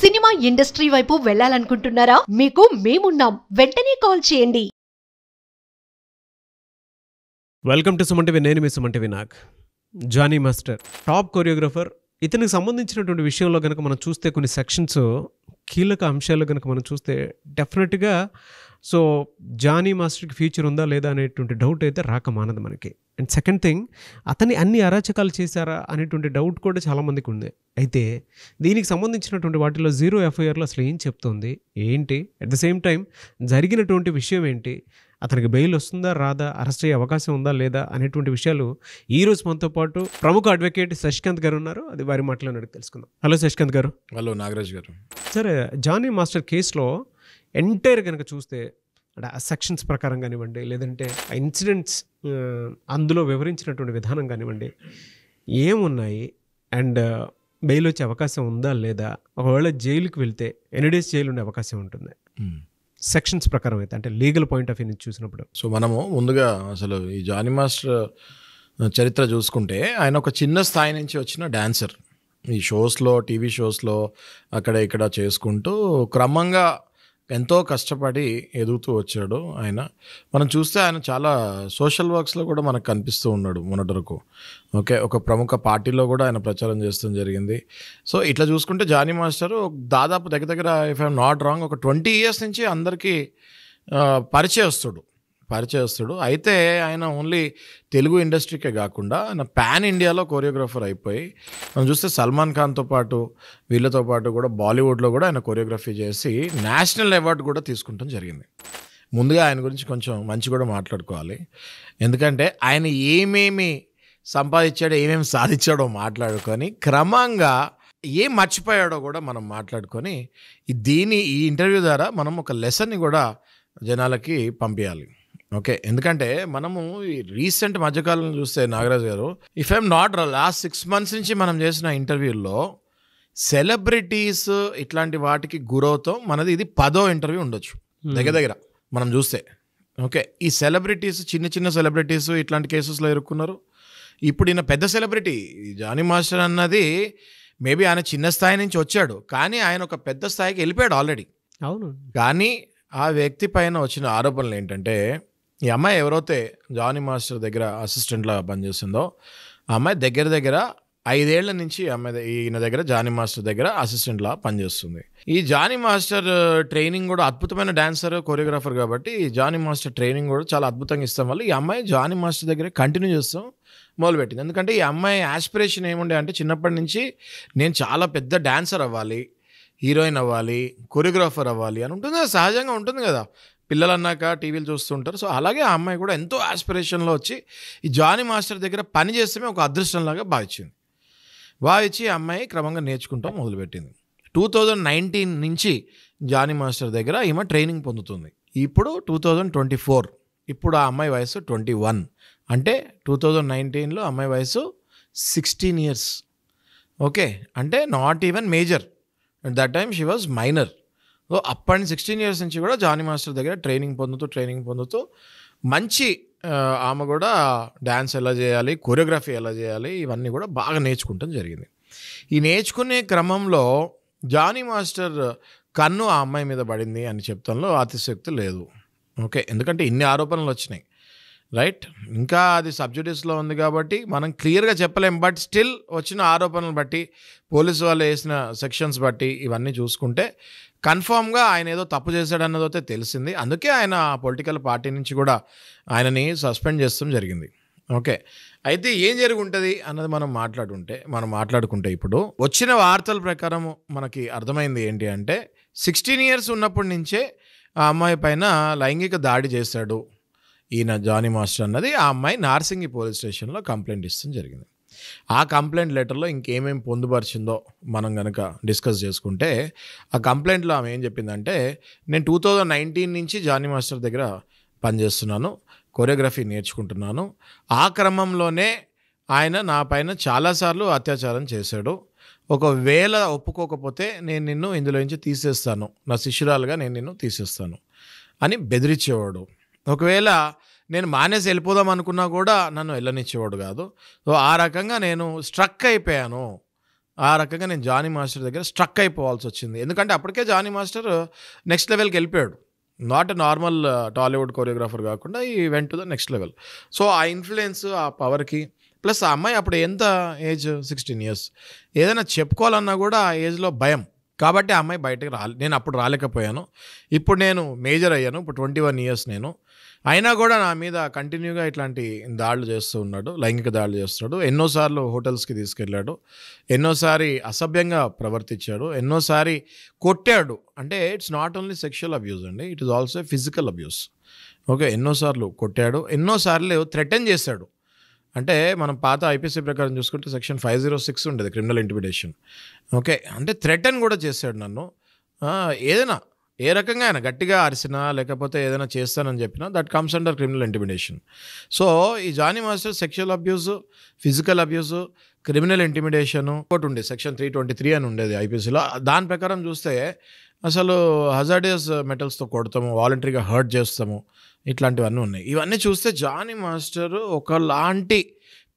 Cinema industry వైపు వెళ్ళాలనుకుంటున్నారా? మీకు మేమున్నాం. వెంటనే కాల్ చేయండి. Welcome to Suman TV. నేను మీ Suman TV. Jani master top choreographer. ఇతనికి సంబంధించినటువంటి విషయంలో కనుక మనం చూస్తే కొన్ని సెక్షన్స్ కీలక అంశాలు కనుక మనం చూస్తే డెఫినెట్గా సో జానీ మాస్టర్కి ఫ్యూచర్ ఉందా లేదా అనేటువంటి డౌట్ అయితే రాకమానదు మనకి. అండ్ సెకండ్ థింగ్, అతన్ని అన్ని అరాచకాలు చేశారా అనేటువంటి డౌట్ కూడా చాలామందికి ఉంది. అయితే దీనికి సంబంధించినటువంటి వాటిలో 0 FIRలో అసలు ఏం చెప్తుంది ఏంటి, అట్ ద సేమ్ టైం జరిగినటువంటి విషయం ఏంటి, అతనికి బెయిల్ వస్తుందా రాదా, అరెస్ట్ అయ్యే అవకాశం ఉందా లేదా అనేటువంటి విషయాలు ఈరోజు మనతో పాటు ప్రముఖ అడ్వకేట్ శశికాంత్ గారు ఉన్నారు. అది వారి మాటలో అడిగి తెలుసుకుందాం. హలో శశికాంత్ గారు. హలో నాగరాజ్ గారు. సరే, జానీ మాస్టర్ కేసులో ఎంటైర్ కనుక చూస్తే అంటే ఆ సెక్షన్స్ ప్రకారం కానివ్వండి, లేదంటే ఆ ఇన్సిడెంట్స్ అందులో వివరించినటువంటి విధానం కానివ్వండి, ఏమున్నాయి అండ్ బెయిల్ వచ్చే అవకాశం ఉందా లేదా, ఒకవేళ జైలుకి వెళ్తే ఎన్ని డేస్ జైలు ఉండే అవకాశం ఉంటుంది సెక్షన్స్ ప్రకారం అయితే, అంటే లీగల్ పాయింట్ ఆఫ్ వ్యూ నుంచి చూసినప్పుడు. సో మనము ముందుగా అసలు ఈ జానీ మాస్టర్ చరిత్ర చూసుకుంటే ఆయన ఒక చిన్న స్థాయి నుంచి వచ్చిన డాన్సర్. ఈ షోస్లో, టీవీ షోస్లో అక్కడ ఇక్కడ చేసుకుంటూ క్రమంగా ఎంతో కష్టపడి ఎదుగుతూ వచ్చాడు ఆయన. మనం చూస్తే ఆయన చాలా సోషల్ వర్క్స్లో కూడా మనకు కనిపిస్తూ ఉన్నాడు మొన్నటి వరకు. ఓకే, ఒక ప్రముఖ పార్టీలో కూడా ఆయన ప్రచారం చేస్తూ జరిగింది. సో ఇట్లా చూసుకుంటే జానీ మాస్టర్ దాదాపు దగ్గర ఇఫ్ ఐఎమ్ నాట్ రాంగ్ ఒక 20 years నుంచి అందరికీ పరిచయస్తుడు. అయితే ఆయన ఓన్లీ తెలుగు ఇండస్ట్రీకే కాకుండా ఆయన పాన్ ఇండియాలో కొరియోగ్రాఫర్ అయిపోయి, మనం చూస్తే సల్మాన్ ఖాన్తో పాటు వీళ్ళతో పాటు కూడా బాలీవుడ్లో కూడా ఆయన కొరియోగ్రఫీ చేసి నేషనల్ అవార్డు కూడా తీసుకుంటాం జరిగింది. ముందుగా ఆయన గురించి కొంచెం మంచి కూడా మాట్లాడుకోవాలి. ఎందుకంటే ఆయన ఏమేమి సంపాదించాడో, ఏమేమి సాధించాడో మాట్లాడుకొని క్రమంగా ఏం మర్చిపోయాడో కూడా మనం మాట్లాడుకొని ఈ ఇంటర్వ్యూ ద్వారా మనం ఒక లెసన్ని కూడా జనాలకి పంపించాలి. ఓకే, ఎందుకంటే మనము ఈ రీసెంట్ మధ్యకాలంలో చూస్తే నాగరాజ్ గారు, if I'm not lost 6 months నుంచి మనం చేసిన ఇంటర్వ్యూల్లో సెలబ్రిటీస్ ఇట్లాంటి వాటికి గురవుతాం మనది ఇది 10వ ఇంటర్వ్యూ ఉండొచ్చు దగ్గర మనం చూస్తే. ఓకే, ఈ సెలబ్రిటీస్ చిన్న సెలబ్రిటీస్ ఇట్లాంటి కేసెస్లో ఇరుక్కున్నారు. ఇప్పుడు ఈయన పెద్ద సెలబ్రిటీ జానీ మాస్టర్ అన్నది మేబీ ఆయన చిన్న స్థాయి నుంచి వచ్చాడు, కానీ ఆయన ఒక పెద్ద స్థాయికి వెళ్ళిపోయాడు ఆల్రెడీ. అవును, కానీ ఆ వ్యక్తి పైన వచ్చిన ఆరోపణలు ఏంటంటే, ఈ అమ్మాయి ఎవరైతే జానీ మాస్టర్ దగ్గర అసిస్టెంట్లా పనిచేస్తుందో ఆ అమ్మాయి దగ్గర 5 ఏళ్ల నుంచి ఈయన దగ్గర జానీ మాస్టర్ దగ్గర అసిస్టెంట్లా పనిచేస్తుంది. ఈ జానీ మాస్టర్ ట్రైనింగ్ కూడా అద్భుతమైన డాన్సర్, కొరియోగ్రాఫర్ కాబట్టి ఈ జానీ మాస్టర్ ట్రైనింగ్ కూడా చాలా అద్భుతంగా ఇస్తాం వల్ల ఈ అమ్మాయి జానీ మాస్టర్ దగ్గర కంటిన్యూ చేస్తాం మొదలుపెట్టింది. ఎందుకంటే ఈ అమ్మాయి ఆస్పిరేషన్ ఏముండే అంటే, చిన్నప్పటి నుంచి నేను చాలా పెద్ద డాన్సర్ అవ్వాలి, హీరోయిన్ అవ్వాలి, కొరియోగ్రాఫర్ అవ్వాలి అని ఉంటుంది కదా, సహజంగా ఉంటుంది కదా, పిల్లలు అన్నాక టీవీలు చూస్తుంటారు. సో అలాగే ఆ అమ్మాయి కూడా ఎంతో ఆస్పిరేషన్లో వచ్చి ఈ జానీ మాస్టర్ దగ్గర పని చేస్తే ఒక అదృష్టంలాగా భావించి ఆ అమ్మాయి క్రమంగా నేర్చుకుంటాం మొదలుపెట్టింది. 2019 నుంచి జానీ మాస్టర్ దగ్గర ఈమె ట్రైనింగ్ పొందుతుంది. ఇప్పుడు 2024, ఇప్పుడు ఆ అమ్మాయి వయసు 21, అంటే 2019లో అమ్మాయి వయసు 16 years. ఓకే, అంటే not even major, at that time she was minor. So అప్పటి 16 years నుంచి కూడా జానీ మాస్టర్ దగ్గర ట్రైనింగ్ పొందుతూ మంచి ఆమె కూడా డ్యాన్స్ ఎలా చేయాలి, కొరియోగ్రఫీ ఎలా చేయాలి, ఇవన్నీ కూడా బాగా నేర్చుకుంటాం జరిగింది. ఈ నేర్చుకునే క్రమంలో జానీ మాస్టర్ కన్ను ఆ అమ్మాయి మీద పడింది అని చెప్తాంలో అతిశక్తి లేదు. ఓకే, ఎందుకంటే ఇన్ని ఆరోపణలు వచ్చినాయి, రైట్. ఇంకా అది సబ్జుడిస్లో ఉంది కాబట్టి మనం క్లియర్గా చెప్పలేం. బట్ స్టిల్ వచ్చిన ఆరోపణలు బట్టి, పోలీసు వాళ్ళు వేసిన సెక్షన్స్ బట్టి ఇవన్నీ చూసుకుంటే కన్ఫామ్గా ఆయన ఏదో తప్పు చేశాడన్నదైతే తెలిసింది. అందుకే ఆయన పొలిటికల్ పార్టీ నుంచి కూడా ఆయనని సస్పెండ్ చేస్తాం జరిగింది. ఓకే, అయితే ఏం జరిగి ఉంటుంది అన్నది మనం మాట్లాడుకుంటే ఇప్పుడు వచ్చిన వార్తల ప్రకారం మనకి అర్థమైంది ఏంటి అంటే, 16 years ఉన్నప్పటి నుంచే ఆ అమ్మాయి పైన లైంగిక దాడి చేశాడు ఈయన జానీ మాస్టర్ అన్నది ఆ అమ్మాయి నార్సింగి పోలీస్ స్టేషన్లో కంప్లైంట్ ఇస్తాం జరిగింది. ఆ కంప్లైంట్ లెటర్లో ఇంకేమేమి పొందుపరిచిందో మనం కనుక డిస్కస్ చేసుకుంటే, ఆ కంప్లైంట్లో ఆమె ఏం చెప్పిందంటే, నేను 2019 నుంచి జానీ మాస్టర్ దగ్గర పనిచేస్తున్నాను, కొరియోగ్రఫీ నేర్చుకుంటున్నాను. ఆ క్రమంలోనే ఆయన నా పైన చాలాసార్లు అత్యాచారం చేశాడు. ఒకవేళ ఒప్పుకోకపోతే నేను నిన్ను ఇందులో నుంచి తీసేస్తాను, నా శిష్యురాలుగా నేను నిన్ను తీసేస్తాను అని బెదిరించేవాడు. ఒకవేళ నేను మానేసి వెళ్ళిపోదాం అనుకున్నా కూడా నన్ను వెళ్ళనిచ్చేవాడు కాదు. సో ఆ రకంగా నేను స్ట్రక్ అయిపోయాను ఆ రకంగా నేను జానీ మాస్టర్ దగ్గర స్ట్రక్ అయిపోవాల్సి వచ్చింది. ఎందుకంటే అప్పటికే జానీ మాస్టర్ నెక్స్ట్ లెవెల్కి వెళ్ళిపోయాడు. Not a normal Tollywood choreographer కాకుండా ఈ went to the next level. So ఆ ఇన్ఫ్లుయెన్స్, ఆ పవర్కి ప్లస్ ఆ అమ్మాయి అప్పుడు ఎంత ఏజ్ 16 years, ఏదైనా చెప్పుకోవాలన్నా కూడా ఆ ఏజ్లో భయం. కాబట్టి ఆ అమ్మాయి బయటకు నేను అప్పుడు రాలేకపోయాను. ఇప్పుడు నేను మేజర్ అయ్యాను, ఇప్పుడు 21 years నేను. అయినా కూడా నా మీద కంటిన్యూగా ఇట్లాంటి దాడులు చేస్తూ ఉన్నాడు, లైంగిక దాడులు చేస్తున్నాడు. ఎన్నోసార్లు హోటల్స్కి తీసుకెళ్ళాడు, ఎన్నోసారి అసభ్యంగా ప్రవర్తించాడు, ఎన్నోసారి కొట్టాడు. అంటే it's not only sexual abuse అండి, it is also physical abuse. Okay, ఎన్నోసార్లు కొట్టాడు, ఎన్నోసార్లు థ్రెటన్ చేశాడు. అంటే మనం పాత ఐపీసీ ప్రకారం చూసుకుంటే సెక్షన్ 506 ఉండేది, క్రిమినల్ ఇంటిమిడేషన్. ఓకే, అంటే థ్రెటన్ కూడా చేశాడు నన్ను. ఏదైనా ఏ రకంగా అయినా గట్టిగా అరిసినా లేకపోతే ఏదైనా చేస్తానని చెప్పినా that comes under criminal intimidation. So ఈ Jani master sexual abuse, physical abuse, criminal intimidation ఒకటి ఉండేది, సెక్షన్ 323 అని ఉండేది ఐపీసీలో. దాని ప్రకారం చూస్తే అసలు హజార్డియస్ మెటల్స్తో కొడతాము, వాలంటరీగా హర్ట్ చేస్తాము, ఇట్లాంటివన్నీ ఉన్నాయి. ఇవన్నీ చూస్తే జానీ మాస్టర్ ఒకలాంటి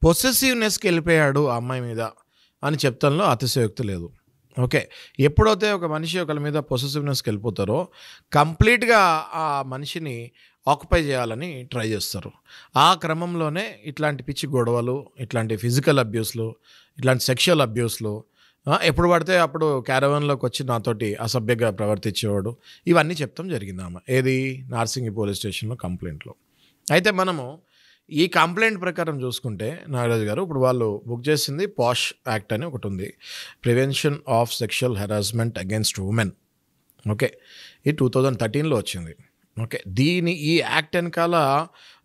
పొసెసివ్నెస్కి వెళ్ళిపోయాడు ఆ అమ్మాయి మీద అని చెప్తాంలో అతిశయోక్తి లేదు. ఓకే, ఎప్పుడైతే ఒక మనిషి ఒకరి మీద పొసెసివ్నెస్కి వెళ్ళిపోతారో కంప్లీట్గా ఆ మనిషిని ఆక్యుపై చేయాలని ట్రై చేస్తారు. ఆ క్రమంలోనే ఇట్లాంటి పిచ్చి గొడవలు, ఇట్లాంటి ఫిజికల్ అబ్యూస్లు, ఇట్లాంటి సెక్షువల్ అబ్యూస్లు, ఎప్పుడు పడితే అప్పుడు క్యారవాన్లోకి వచ్చి నాతోటి అసభ్యంగా ప్రవర్తించేవాడు, ఇవన్నీ చెప్తాం జరిగింది ఆమె. ఏది నార్సింగి పోలీస్ స్టేషన్లో కంప్లైంట్లో. అయితే మనము ఈ కంప్లైంట్ ప్రకారం చూసుకుంటే నాగరాజు గారు, ఇప్పుడు వాళ్ళు బుక్ చేసింది పాష్ యాక్ట్ అని ఒకటి ఉంది, prevention of sexual harassment against women. Okay, ఇది 2013లో వచ్చింది. ఓకే, ఈ యాక్ట్ వెనకాల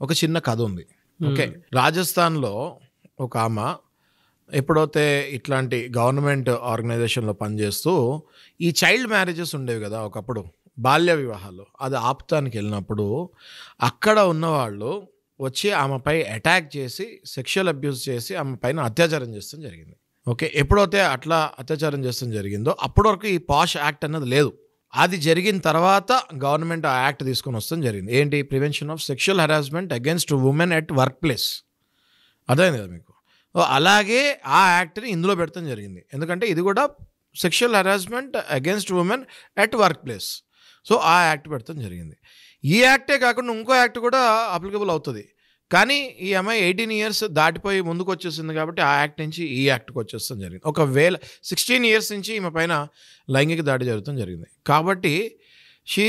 ఒక చిన్న కథ ఉంది. ఓకే, రాజస్థాన్లో ఒక ఆమె ఎప్పుడైతే ఇట్లాంటి గవర్నమెంట్ ఆర్గనైజేషన్లో పనిచేస్తూ ఈ చైల్డ్ మ్యారేజెస్ ఉండేవి కదా ఒకప్పుడు, బాల్య వివాహాలు, అది ఆపుతానికి వెళ్ళినప్పుడు అక్కడ ఉన్నవాళ్ళు వచ్చి ఆమెపై అటాక్ చేసి సెక్షువల్ అబ్యూస్ చేసి ఆమె పైన అత్యాచారం చేస్తాం జరిగింది. ఓకే, ఎప్పుడైతే అట్లా అత్యాచారం చేస్తాం జరిగిందో అప్పటి వరకు ఈ పాష్ యాక్ట్ అన్నది లేదు. అది జరిగిన తర్వాత గవర్నమెంట్ ఆ యాక్ట్ తీసుకొని వస్తాం జరిగింది. ఏంటి? Prevention of sexual harassment against women at work place. అర్థమైంది కదా మీకు? అలాగే ఆ యాక్ట్ని ఇందులో పెడతాం జరిగింది. ఎందుకంటే ఇది కూడా sexual harassment against women at work place. So ఆ యాక్ట్ పెడతాం జరిగింది. ఈ యాక్టే కాకుండా ఇంకో యాక్ట్ కూడా అప్లికబుల్ అవుతుంది. కానీ ఈ అమ్మాయి 18 years దాటిపోయి ముందుకు వచ్చేసింది కాబట్టి ఆ యాక్ట్ నుంచి ఈ యాక్ట్కి వచ్చేస్తాం జరిగింది. ఒకవేళ 16 years నుంచి ఈమె పైన లైంగిక దాడి జరుగుతాం జరిగింది. కాబట్టి she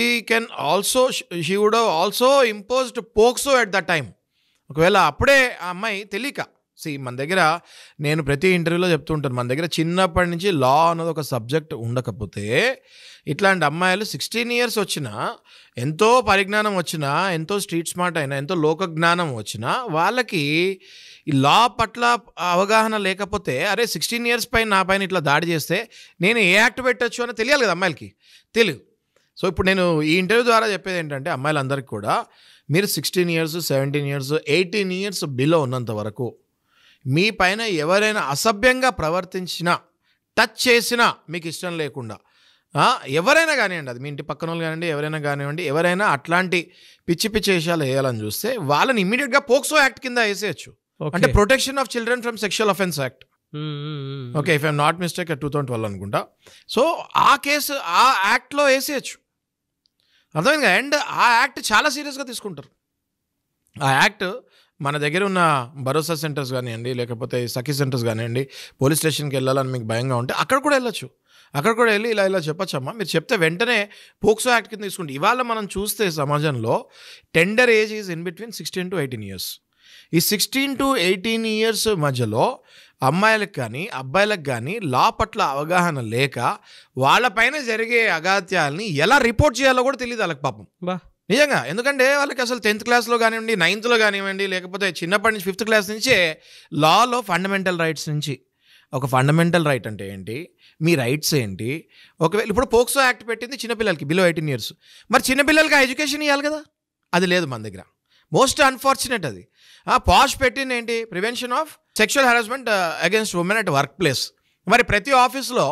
would also imposed POCSO at the time. ఒకవేళ అప్పుడే ఆ అమ్మాయి తెలియక, మన దగ్గర నేను ప్రతి ఇంటర్వ్యూలో చెప్తూ ఉంటాను, మన దగ్గర చిన్నప్పటి నుంచి లా అన్నది ఒక సబ్జెక్ట్ ఉండకపోతే ఇట్లాంటి అమ్మాయిలు 16 years వచ్చినా, ఎంతో పరిజ్ఞానం వచ్చినా, ఎంతో స్ట్రీట్ స్మార్ట్ అయినా, ఎంతో లోక జ్ఞానం వచ్చినా వాళ్ళకి ఈ లా పట్ల అవగాహన లేకపోతే, అరే 16 years పైన నా పైన ఇట్లా దాడి చేస్తే నేను ఏ యాక్ట్ పెట్టచ్చు అని తెలియాలి కదా అమ్మాయిలకి, తెలియదు. సో ఇప్పుడు నేను ఈ ఇంటర్వ్యూ ద్వారా చెప్పేది ఏంటంటే అమ్మాయిలందరికీ కూడా, మీరు 16 years, 17 years, 18 years బిలో ఉన్నంత వరకు మీ పైన ఎవరైనా అసభ్యంగా ప్రవర్తించినా, టచ్ చేసినా, మీకు ఇష్టం లేకుండా ఎవరైనా కానివ్వండి, అది మీ ఇంటి పక్కన వాళ్ళు కానివ్వండి, ఎవరైనా కానివ్వండి, ఎవరైనా అట్లాంటి పిచ్చి పిచ్చి విషయాలు వేయాలని చూస్తే వాళ్ళని ఇమీడియట్గా పోక్సో యాక్ట్ కింద వేసేయచ్చు. అంటే protection of children from sexual offence act. Okay, if I'm not mistake 2012 అనుకుంటా. సో ఆ కేసు ఆ యాక్ట్లో వేసేయచ్చు. అర్థమైంది. అండ్ ఆ యాక్ట్ చాలా సీరియస్గా తీసుకుంటారు. ఆ యాక్ట్ మన దగ్గర ఉన్న భరోసా సెంటర్స్ కానివ్వండి, లేకపోతే సఖీ సెంటర్స్ కానివ్వండి, పోలీస్ స్టేషన్కి వెళ్ళాలని మీకు భయంగా ఉంటే అక్కడ కూడా వెళ్ళొచ్చు. అక్కడ కూడా వెళ్ళి ఇలా చెప్పచ్చమ్మా, మీరు చెప్తే వెంటనే పోక్సో యాక్ట్ కింద తీసుకుంటే. ఇవాళ మనం చూస్తే సమాజంలో tender age is in between 16 to 18 years. ఈ 16 to 18 years మధ్యలో అమ్మాయిలకు కానీ అబ్బాయిలకు కానీ లా పట్ల అవగాహన లేక వాళ్ళపైన జరిగే అగాత్యాలని ఎలా రిపోర్ట్ చేయాలో కూడా తెలియదు వాళ్ళకి పాపం. నిజంగా. ఎందుకంటే వాళ్ళకి అసలు 10th క్లాస్లో కానివ్వండి, 9thలో కానివ్వండి, లేకపోతే చిన్నప్పటి నుంచి 5th class నుంచే లాలో ఫండమెంటల్ రైట్స్ నుంచి, ఒక ఫండమెంటల్ రైట్ అంటే ఏంటి, మీ రైట్స్ ఏంటి. ఒకవేళ ఇప్పుడు పోక్సో యాక్ట్ పెట్టింది చిన్నపిల్లలకి బిలో 18 years, మరి చిన్నపిల్లలకి ఆ ఎడ్యుకేషన్ ఇవ్వాలి కదా, అది లేదు మన దగ్గర. మోస్ట్ అన్ఫార్చునేట్ అది. పాష్ పెట్టింది ఏంటి, prevention of sexual harassment against women at work place. మరి ప్రతి ఆఫీస్లో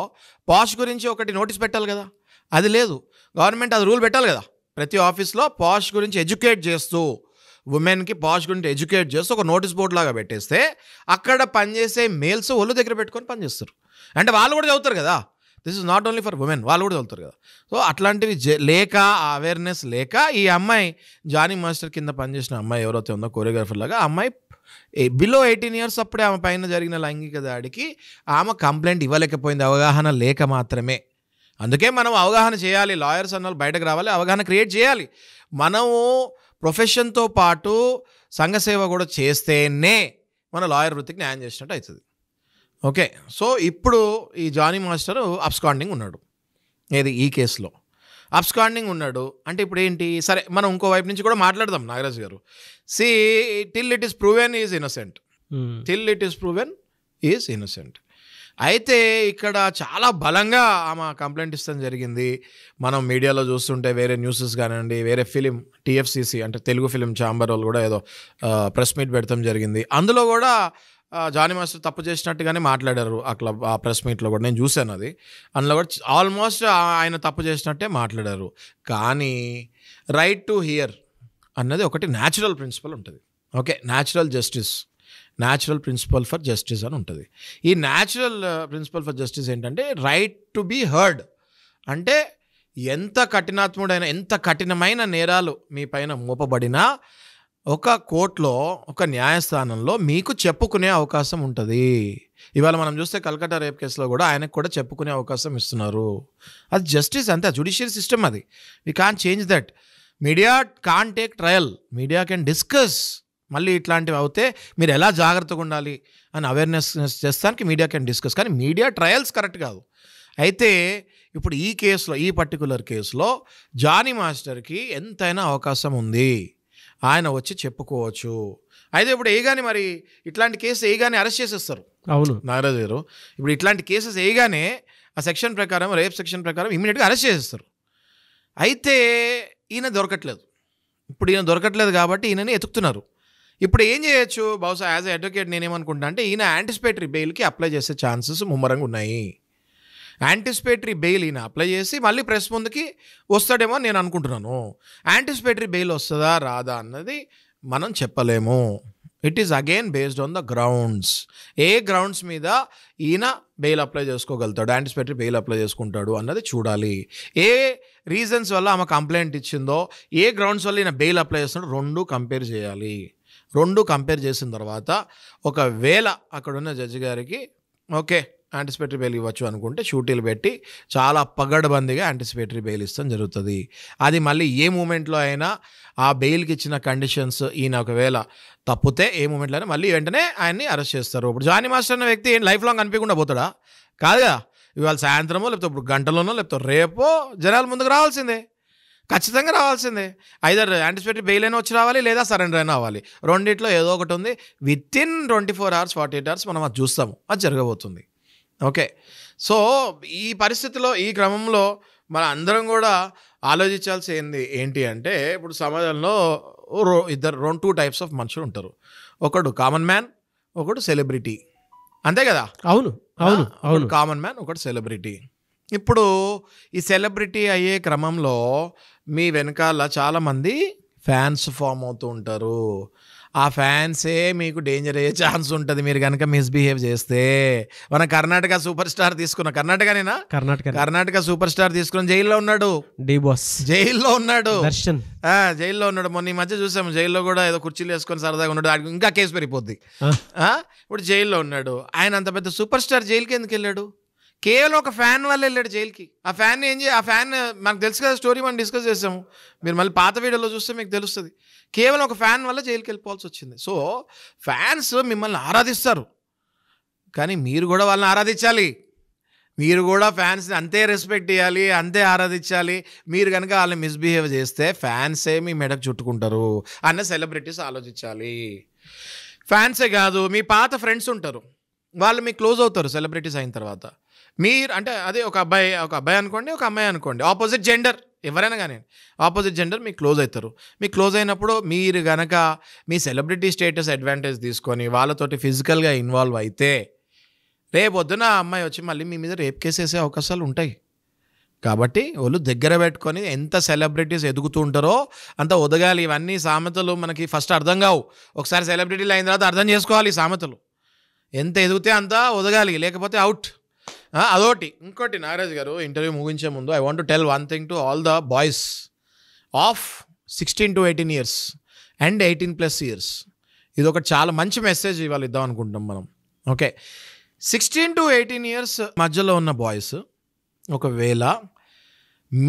పాష్ గురించి ఒకటి నోటీస్ పెట్టాలి కదా, అది లేదు. గవర్నమెంట్ అది రూల్ పెట్టాలి కదా, ప్రతి ఆఫీస్లో పాష్ గురించి ఎడ్యుకేట్ చేస్తూ ఉమెన్కి పాష్ గురించి ఎడ్యుకేట్ చేస్తూ ఒక నోటీస్ బోర్డ్ లాగా పెట్టేస్తే అక్కడ పనిచేసే మేల్స్ ఒళ్ళు దగ్గర పెట్టుకొని పనిచేస్తారు. అంటే వాళ్ళు కూడా చదువుతారు కదా, this is not only for women, వాళ్ళు కూడా చదువుతారు కదా. సో అట్లాంటివి లేక, ఆ అవేర్నెస్ లేక ఈ అమ్మాయి జానీ మాస్టర్ కింద పనిచేసిన అమ్మాయి ఎవరైతే ఉందో కొరియోగ్రాఫర్ లాగా, ఆ అమ్మాయి బిలో 18 years అప్పుడే ఆమె పైన జరిగిన లైంగిక దాడికి ఆమె కంప్లైంట్ ఇవ్వలేకపోయింది, అవగాహన లేక మాత్రమే. అందుకే మనం అవగాహన చేయాలి, లాయర్స్ అన్న బయటకు రావాలి, అవగాహన క్రియేట్ చేయాలి. మనము ప్రొఫెషన్తో పాటు సంఘసేవ కూడా చేస్తేనే మన లాయర్ వృత్తికి న్యాయం చేసినట్టు అవుతుంది. ఓకే, సో ఇప్పుడు ఈ జానీ మాస్టర్ అబ్స్కాండింగ్ ఉన్నాడు. ఏది ఈ కేసులో అబ్స్కాండింగ్ ఉన్నాడు అంటే ఇప్పుడు ఏంటి? సరే, మనం ఇంకో వైపు నుంచి కూడా మాట్లాడదాం నాగరాజు గారు. See, till it is proven is innocent, till it is proven is innocent. అయితే ఇక్కడ చాలా బలంగా ఆమె కంప్లైంట్ ఇస్తాం జరిగింది. మనం మీడియాలో చూస్తుంటే వేరే న్యూసెస్ కానివ్వండి, వేరే ఫిలిం TFCC అంటే తెలుగు ఫిలిం ఛాంబర్ వాళ్ళు కూడా ఏదో ప్రెస్ మీట్ పెడతాం జరిగింది. అందులో కూడా జానీ మాస్టర్ తప్పు చేసినట్టుగానే మాట్లాడారు ఆ ప్రెస్ మీట్లో కూడా, నేను చూశాను అది. అందులో కూడా ఆల్మోస్ట్ ఆయన తప్పు చేసినట్టే మాట్లాడారు. కానీ రైట్ టు హియర్ అన్నది ఒకటి న్యాచురల్ ప్రిన్సిపల్ ఉంటుంది. Okay, natural principle for justice అని ఉంటుంది. ఈ న్యాచురల్ ప్రిన్సిపల్ ఫర్ జస్టిస్ ఏంటంటే రైట్ టు బీ హర్డ్. అంటే ఎంత కఠినాత్ముడైన, ఎంత కఠినమైన నేరాలు మీ పైన మోపబడినా ఒక కోర్టులో, ఒక న్యాయస్థానంలో మీకు చెప్పుకునే అవకాశం ఉంటుంది. ఇవాళ మనం చూస్తే కల్కట్టా రేప్ కేసులో కూడా ఆయనకు కూడా చెప్పుకునే అవకాశం ఇస్తున్నారు. అది జస్టిస్, అంతే, జుడిషియల్ సిస్టమ్ అది. We can change that. Media can take trial, media can discuss. మళ్ళీ ఇట్లాంటివి అవుతే మీరు ఎలా జాగ్రత్తగా ఉండాలి అని అవేర్నెస్ చేస్తానికి మీడియా కెన్ డిస్కస్, కానీ మీడియా ట్రయల్స్ కరెక్ట్ కాదు. అయితే ఇప్పుడు ఈ కేసులో, ఈ పర్టికులర్ కేసులో జానీ మాస్టర్కి ఎంతైనా అవకాశం ఉంది, ఆయన వచ్చి చెప్పుకోవచ్చు. అయితే ఇప్పుడు ఏగానే మరి ఇట్లాంటి కేసు ఏగానే అరెస్ట్ చేసేస్తారు. అవును నాగరాజు గారు, ఇప్పుడు ఇట్లాంటి కేసెస్ ఏగానే ఆ సెక్షన్ ప్రకారం, రేప్ సెక్షన్ ప్రకారం ఇమీడియట్గా అరెస్ట్ చేసేస్తారు. అయితే ఈయన దొరకట్లేదు. ఇప్పుడు ఈయన దొరకట్లేదు కాబట్టి ఈయనని ఎతుకుతున్నారు. ఇప్పుడు ఏం చేయొచ్చు? బహుశా యాజ్ ఎ అడ్వకేట్ నేనేమనుకుంటా అంటే ఈయన యాంటిసిపేటరీ బెయిల్కి అప్లై చేసే ఛాన్సెస్ ముమ్మరంగా ఉన్నాయి. యాంటిసిపేటరీ బెయిల్ ఈయన అప్లై చేసి మళ్ళీ ప్రెస్ ముందుకి వస్తాడేమో నేను అనుకుంటున్నాను. యాంటిసిపేటరీ బెయిల్ వస్తుందా రాదా అన్నది మనం చెప్పలేము. It is again based on the grounds. ఏ గ్రౌండ్స్ మీద ఈయన బెయిల్ అప్లై చేసుకోగలుగుతాడు, యాంటిసిపేటరీ బెయిల్ అప్లై చేసుకుంటాడు అన్నది చూడాలి. ఏ రీజన్స్ వల్ల ఆమె కంప్లైంట్ ఇచ్చిందో, ఏ గ్రౌండ్స్ వల్ల ఈయన బెయిల్ అప్లై చేస్తున్నాడో రెండు కంపేర్ చేయాలి. రెండు కంపేర్ చేసిన తర్వాత ఒకవేళ అక్కడున్న జడ్జి గారికి ఓకే యాంటిసిపేటరీ బెయిల్ ఇవ్వచ్చు అనుకుంటే షూటీలు పెట్టి చాలా పగడబందిగా యాంటిసిపేటరీ బెయిల్ ఇస్తాం జరుగుతుంది. అది మళ్ళీ ఏ మూమెంట్లో అయినా ఆ బెయిల్కి ఇచ్చిన కండిషన్స్ ఈయన ఒకవేళ తప్పితే ఏ మూమెంట్లో అయినా మళ్ళీ వెంటనే ఆయన్ని అరెస్ట్ చేస్తారు. ఇప్పుడు జానీ మాస్టర్ అనే వ్యక్తి ఏం లైఫ్ లాంగ్ కనిపించకుండా పోతాడా? కాదు కదా. ఇవాళ సాయంత్రమో లేకపోతే ఇప్పుడు గంటలోనో లేకపోతే రేపో జనాల ముందుకు రావాల్సిందే, ఖచ్చితంగా రావాల్సిందే. ఐదర్ యాంటిసిపేటరీ బెయిల్ అయినా వచ్చి రావాలి, లేదా సరెండర్ అయినా అవ్వాలి. రెండిట్లో ఏదో ఒకటి ఉంది. వితిన్ 24 hours 48 hours మనం అది చూస్తాము, అది జరగబోతుంది. ఓకే, సో ఈ పరిస్థితిలో, ఈ క్రమంలో మన అందరం కూడా ఆలోచించాల్సింది ఏంటి అంటే, ఇప్పుడు సమాజంలో టూ టైప్స్ ఆఫ్ మనుషులు ఉంటారు. ఒకడు కామన్ మ్యాన్, ఒకడు సెలబ్రిటీ. అంతే కదా? అవును అవును అవును. కామన్ మ్యాన్, ఒకటి సెలబ్రిటీ. ఇప్పుడు ఈ సెలబ్రిటీ అయ్యే క్రమంలో మీ వెనకాల చాలామంది ఫ్యాన్స్ ఫామ్ అవుతూ ఉంటారు. ఆ ఫ్యాన్సే మీకు డేంజర్ అయ్యే ఛాన్స్ ఉంటుంది మీరు కనుక మిస్బిహేవ్ చేస్తే. మన కర్ణాటక సూపర్ స్టార్ తీసుకున్న, కర్ణాటక సూపర్ స్టార్ తీసుకుని జైల్లో ఉన్నాడు. జైల్లో ఉన్నాడు, జైల్లో ఉన్నాడు. మొన్న ఈ మధ్య చూసాము, జైల్లో కూడా ఏదో కుర్చీలు వేసుకొని సరదాగా ఉన్నాడు. ఇంకా కేసు పెరిగిపోద్ది. ఇప్పుడు జైల్లో ఉన్నాడు. ఆయన అంత పెద్ద సూపర్ స్టార్ జైలుకి ఎందుకు వెళ్ళాడు? కేవలం ఒక ఫ్యాన్ వల్ల వెళ్ళాడు జైలుకి. ఆ ఫ్యాన్ ఆ ఫ్యాన్ మనకు తెలుసు కదా, స్టోరీ మనం డిస్కస్ చేసాము. మీరు మళ్ళీ పాత వీడియోలో చూస్తే మీకు తెలుస్తుంది. కేవలం ఒక ఫ్యాన్ వల్ల జైలుకి వెళ్ళిపోవాల్సి వచ్చింది. సో ఫ్యాన్స్ మిమ్మల్ని ఆరాధిస్తారు, కానీ మీరు కూడా వాళ్ళని ఆరాధించాలి. మీరు కూడా ఫ్యాన్స్ని అంతే రెస్పెక్ట్ ఇవ్వాలి, అంతే ఆరాధించాలి. మీరు కనుక వాళ్ళని మిస్బిహేవ్ చేస్తే ఫ్యాన్సే మీ మెడకు చుట్టుకుంటారు అన్న సెలబ్రిటీస్ ఆలోచించాలి. ఫ్యాన్సే కాదు, మీ పాత ఫ్రెండ్స్ ఉంటారు, వాళ్ళు మీకు క్లోజ్ అవుతారు సెలబ్రిటీస్ అయిన తర్వాత. మీరు అంటే అదే ఒక అబ్బాయి అనుకోండి, ఒక అమ్మాయి అనుకోండి, ఆపోజిట్ జెండర్ ఎవరైనా కానీ ఆపోజిట్ జెండర్ మీకు క్లోజ్ అవుతారు. మీకు క్లోజ్ అయినప్పుడు మీరు కనుక మీ సెలబ్రిటీ స్టేటస్ అడ్వాంటేజ్ తీసుకొని వాళ్ళతోటి ఫిజికల్గా ఇన్వాల్వ్ అయితే రేపొద్దున ఆ అమ్మాయి వచ్చి మళ్ళీ మీ మీద రేప్ కేసు వేసే అవకాశాలు ఉంటాయి. కాబట్టి వాళ్ళు దగ్గర పెట్టుకొని ఎంత సెలబ్రిటీస్ ఎదుగుతూ ఉంటారో అంత ఒదగాలి. ఇవన్నీ సామెతలు మనకి ఫస్ట్ అర్థం కావు, ఒకసారి సెలబ్రిటీలు అయిన తర్వాత అర్థం చేసుకోవాలి. ఈ సామెతలు ఎంత ఎదిగితే అంత ఒదగాలి, లేకపోతే అవుట్. అదొకటి. ఇంకోటి నాగరాజ్ గారు, ఇంటర్వ్యూ ముగించే ముందు I want to tell one thing to all the boys of 16 to 18 years and 18+ years. ఇది ఒక చాలా మంచి మెసేజ్ ఇవాళ ఇద్దాం అనుకుంటున్నాం మనం. ఓకే, 16 to 18 years మధ్యలో ఉన్న బాయ్స్, ఒకవేళ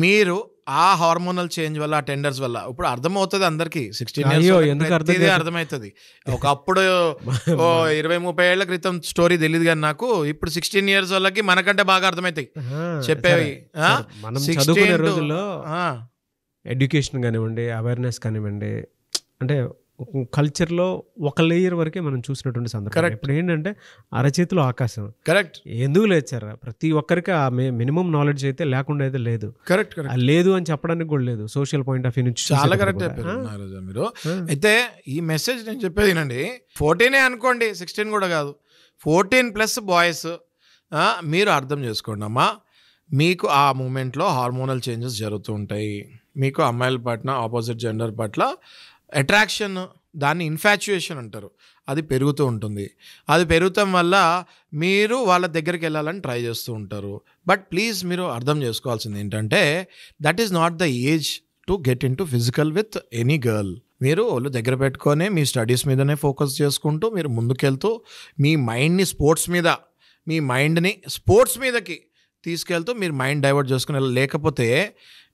మీరు ఆ హార్మోనల్ చేంజ్ వల్ల, ఆ టెండర్స్ వల్ల, ఇప్పుడు అర్థమవుతుంది అందరికీ 16 years అర్థమవుతుంది. ఒకప్పుడు 20-30 ఏళ్ల క్రితం స్టోరీ తెలియదు కానీ నాకు ఇప్పుడు 16 years వాళ్ళకి మనకంటే బాగా అర్థమవుతాయి చెప్పేవి. చదువుకునే రోజుల్లో ఎడ్యుకేషన్ కానివ్వండి, అవేర్నెస్ కానివ్వండి, అంటే కల్చర్లో ఒక లేయర్ వరకే మనం చూసినటువంటి సందర్భం. ఇప్పుడు ఏంటంటే అరచేతిలో ఆకాశం. కరెక్ట్. ఎందుకు లేచారా ప్రతి ఒక్కరికి ఆ మినిమం నాలెడ్జ్ అయితే లేకుండా అయితే లేదు. కరెక్ట్. లేదు అని చెప్పడానికి కూడా లేదు సోషల్ పాయింట్ ఆఫ్ వ్యూ నుంచి. చాలా కరెక్ట్ చెప్పారు మీరు. అయితే ఈ మెసేజ్ నేను చెప్పేది వినండి. 14 అనుకోండి, 16 కూడా కాదు, 14+ బాయ్స్ మీరు అర్థం చేసుకోండి అమ్మా. మీకు ఆ మూమెంట్లో హార్మోనల్ చేంజెస్ జరుగుతూ ఉంటాయి. మీకు అమ్మాయిల పట్ల, ఆపోజిట్ జెండర్ పట్ల అట్రాక్షన్, దాన్ని ఇన్ఫాచ్యుయేషన్ అంటారు, అది పెరుగుతూ ఉంటుంది. అది పెరుగుతాం వల్ల మీరు వాళ్ళ దగ్గరికి వెళ్ళాలని ట్రై చేస్తూ ఉంటారు. బట్ ప్లీజ్ మీరు అర్థం చేసుకోవాల్సింది ఏంటంటే that is not the age to get in to physical with any girl. మీరు వాళ్ళు దగ్గర పెట్టుకొని మీ స్టడీస్ మీదనే ఫోకస్ చేసుకుంటూ మీరు ముందుకెళ్తూ మీ మైండ్ని స్పోర్ట్స్ మీదకి తీసుకెళ్తూ మీరు మైండ్ డైవర్ట్ చేసుకుని లేకపోతే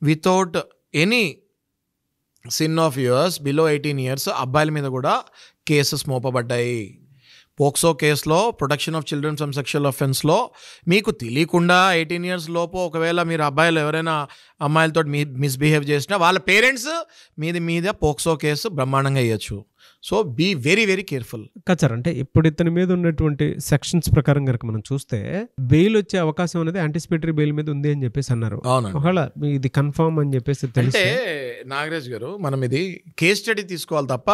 without any sin of yours below 18 years అబ్బాయిల మీద కూడా కేసెస్ మోపబడ్డాయి. పోక్సో కేసులో, protection of children from sexual అఫెన్స్లో మీకు తెలియకుండా 18 years లోపు ఒకవేళ మీరు అబ్బాయిలు ఎవరైనా అమ్మాయిలతో మిస్బిహేవ్ చేసినా వాళ్ళ పేరెంట్స్ మీద పోక్సో కేసు బ్రహ్మాండంగా వేయచ్చు. So be very very careful. Sir, అంటే ఇప్పుడు ఇతని మీద ఉన్నటువంటి సెక్షన్స్ ప్రకారం కనుక మనం చూస్తే బెయిల్ వచ్చే అవకాశం అనేది యాంటిసిపేటరీ బెయిల్ మీద ఉంది అని చెప్పేసి అన్నారు. ఒకవేళ ఇది కన్ఫర్మ్ అని చెప్పేసి అంటే నాగరాజ్ గారు, మనం ఇది కేస్ స్టడీ తీసుకోవాలి తప్ప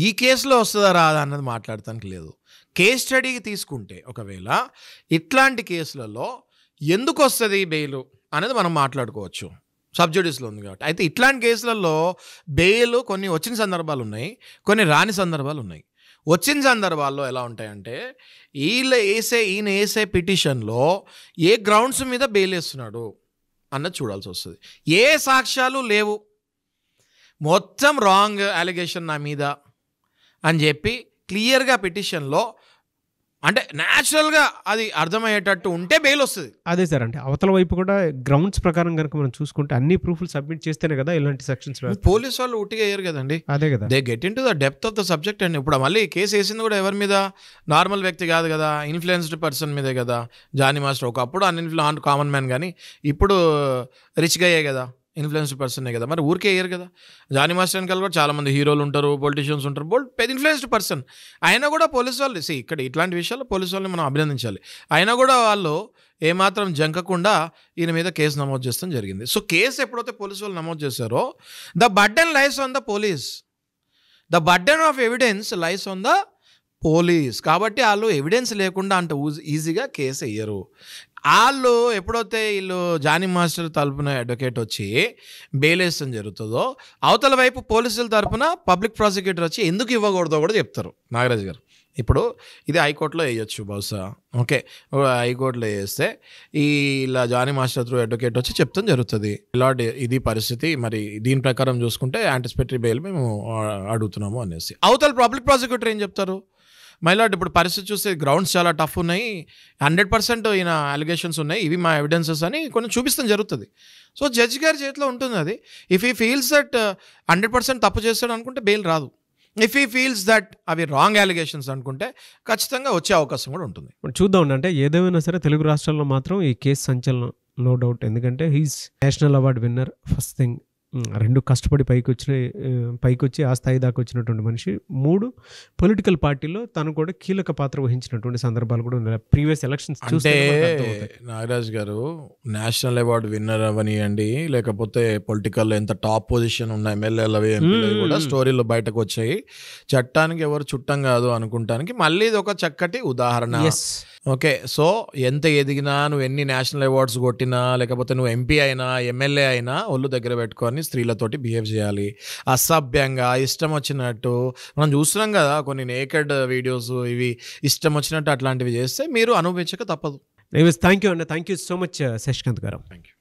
ఈ కేసులో వస్తుందా రాదా అన్నది మాట్లాడటానికి లేదు. కేస్ స్టడీకి తీసుకుంటే ఒకవేళ ఇట్లాంటి కేసులలో ఎందుకు వస్తుంది బెయిల్ అనేది మనం మాట్లాడుకోవచ్చు, సబ్జుడిస్లో ఉంది కాబట్టి. అయితే ఇట్లాంటి కేసులలో బెయిల్ కొన్ని వచ్చిన సందర్భాలు ఉన్నాయి, కొన్ని రాని సందర్భాలు ఉన్నాయి. వచ్చిన సందర్భాల్లో ఎలా ఉంటాయంటే ఈయన వేసే పిటిషన్లో ఏ గ్రౌండ్స్ మీద బెయిల్ వేస్తున్నాడు అన్నది చూడాల్సి వస్తుంది. ఏ సాక్ష్యాలు లేవు, మొత్తం రాంగ్ అలిగేషన్ నా మీద అని చెప్పి క్లియర్గా పిటిషన్లో అంటే న్యాచురల్గా అది అర్థమయ్యేటట్టు ఉంటే బెయిల్ వస్తుంది. అదే సార్, అంటే అవతల వైపు కూడా గ్రౌండ్స్ ప్రకారం కనుక మనం చూసుకుంటే అన్ని ప్రూఫ్లు సబ్మిట్ చేస్తేనే కదా ఇలాంటి సెక్షన్స్. పోలీస్ వాళ్ళు ఉట్టిగా వేయరు కదండి. అదే కదా, they get in to the depth of the subject. అండి ఇప్పుడు మళ్ళీ కేసు వేసింది కూడా ఎవరి మీద, నార్మల్ వ్యక్తి కాదు కదా, ఇన్ఫ్లుయెన్స్డ్ పర్సన్ మీదే కదా. జానీ మాస్టర్ ఒకప్పుడు కామన్ మ్యాన్, కానీ ఇప్పుడు రిచ్గా అయ్యే కదా, ఇన్ఫ్లుయెన్స్డ్ పర్సనే కదా. మరి ఊరికే అయ్యారు కదా. జానీ మాస్టర్ వెనకాల కూడా చాలామంది హీరోలు ఉంటారు, పొలిటీషియన్స్ ఉంటారు, పెద్ద ఇన్ఫ్లుయెన్స్డ్ పర్సన్. అయినా కూడా పోలీసు వాళ్ళు ఇక్కడ ఇట్లాంటి విషయాల్లో పోలీసు వాళ్ళని మనం అభినందించాలి. అయినా కూడా వాళ్ళు ఏమాత్రం జంకకుండా ఈయన మీద కేసు నమోదు చేస్తాం జరిగింది. సో కేసు ఎప్పుడైతే పోలీసు వాళ్ళు నమోదు చేశారో the burden lies on the police, the burden of evidence lies on the police. కాబట్టి వాళ్ళు ఎవిడెన్స్ లేకుండా అంత ఈజీగా కేసు వేయరు. వాళ్ళు ఎప్పుడైతే జానీ మాస్టర్ తరపున అడ్వకేట్ వచ్చి బెయిల్ వేయడం జరుగుతుందో అవతల వైపు పోలీసుల తరపున పబ్లిక్ ప్రాసిక్యూటర్ వచ్చి ఎందుకు ఇవ్వకూడదో కూడా చెప్తారు నాగరాజ్ గారు. ఇప్పుడు ఇది హైకోర్టులో వేయచ్చు బహుశా. ఓకే, హైకోర్టులో వేస్తే ఇలా జానీ మాస్టర్ త్రూ అడ్వకేట్ వచ్చి చెప్తాం జరుగుతుంది, ఇలా ఇది పరిస్థితి, మరి దీని ప్రకారం చూసుకుంటే యాంటిసిపేటరీ బెయిల్ మేము అడుగుతున్నాము అనేసి. అవతల పబ్లిక్ ప్రాసిక్యూటర్ ఏం చెప్తారు, మైలాడ్ ఇప్పుడు పరిస్థితి చూస్తే గ్రౌండ్స్ చాలా టఫ్ ఉన్నాయి, 100% ఈయన అలిగేషన్స్ ఉన్నాయి, ఇవి మా ఎవిడెన్సెస్ అని కొన్ని చూపిస్తాం జరుగుతుంది. సో జడ్జి గారి చేతిలో ఉంటుంది అది. ఇఫ్ ఈ ఫీల్స్ దట్ 100% తప్పు చేస్తాడు అనుకుంటే బెయిల్ రాదు. ఇఫ్ ఈ ఫీల్స్ దట్ అవి రాంగ్ అలిగేషన్స్ అనుకుంటే ఖచ్చితంగా వచ్చే అవకాశం కూడా ఉంటుంది. చూద్దాం. అంటే ఏదేమైనా సరే తెలుగు రాష్ట్రాల్లో మాత్రం ఈ కేసు సంచలనం, నో డౌట్. ఎందుకంటే he's national award winner, first thing. 2 కష్టపడి పైకొచ్చి ఆ స్థాయి దాకా వచ్చినటువంటి మనిషి. 3 పొలిటికల్ పార్టీలో తను కూడా కీలక పాత్ర వహించినటువంటి సందర్భాలు కూడా ఉన్నాయి. ప్రీవియస్ ఎలక్షన్స్ చూస్తే నాగరాజ్ గారు నేషనల్ అవార్డు విన్నర్ అవనియండి, లేకపోతే పొలిటికల్ ఎంత టాప్ పొజిషన్ ఉన్న ఎమ్మెల్యేలు అవి కూడా స్టోరీలు బయటకు వచ్చాయి. చట్టానికి ఎవరు చుట్టం కాదు అనుకుంటానికి మళ్ళీ ఇది ఒక చక్కటి ఉదాహరణ. ఓకే. సో, ఎంత ఎదిగినా, నువ్వు ఎన్ని నేషనల్ అవార్డ్స్ కొట్టినా, లేకపోతే నువ్వు ఎంపీ అయినా, ఎమ్మెల్యే అయినా ఒళ్ళు దగ్గర పెట్టుకొని స్త్రీలతోటి బిహేవ్ చేయాలి. అసభ్యంగా, ఇష్టం వచ్చినట్టు మనం చూస్తున్నాం కదా కొన్ని నేకెడ్ వీడియోస్, ఇవి ఇష్టం వచ్చినట్టు అట్లాంటివి చేస్తే మీరు అనుభవించక తప్పదు. థ్యాంక్ యూ అండి, thank you so much Shashikanth garu. Thank you.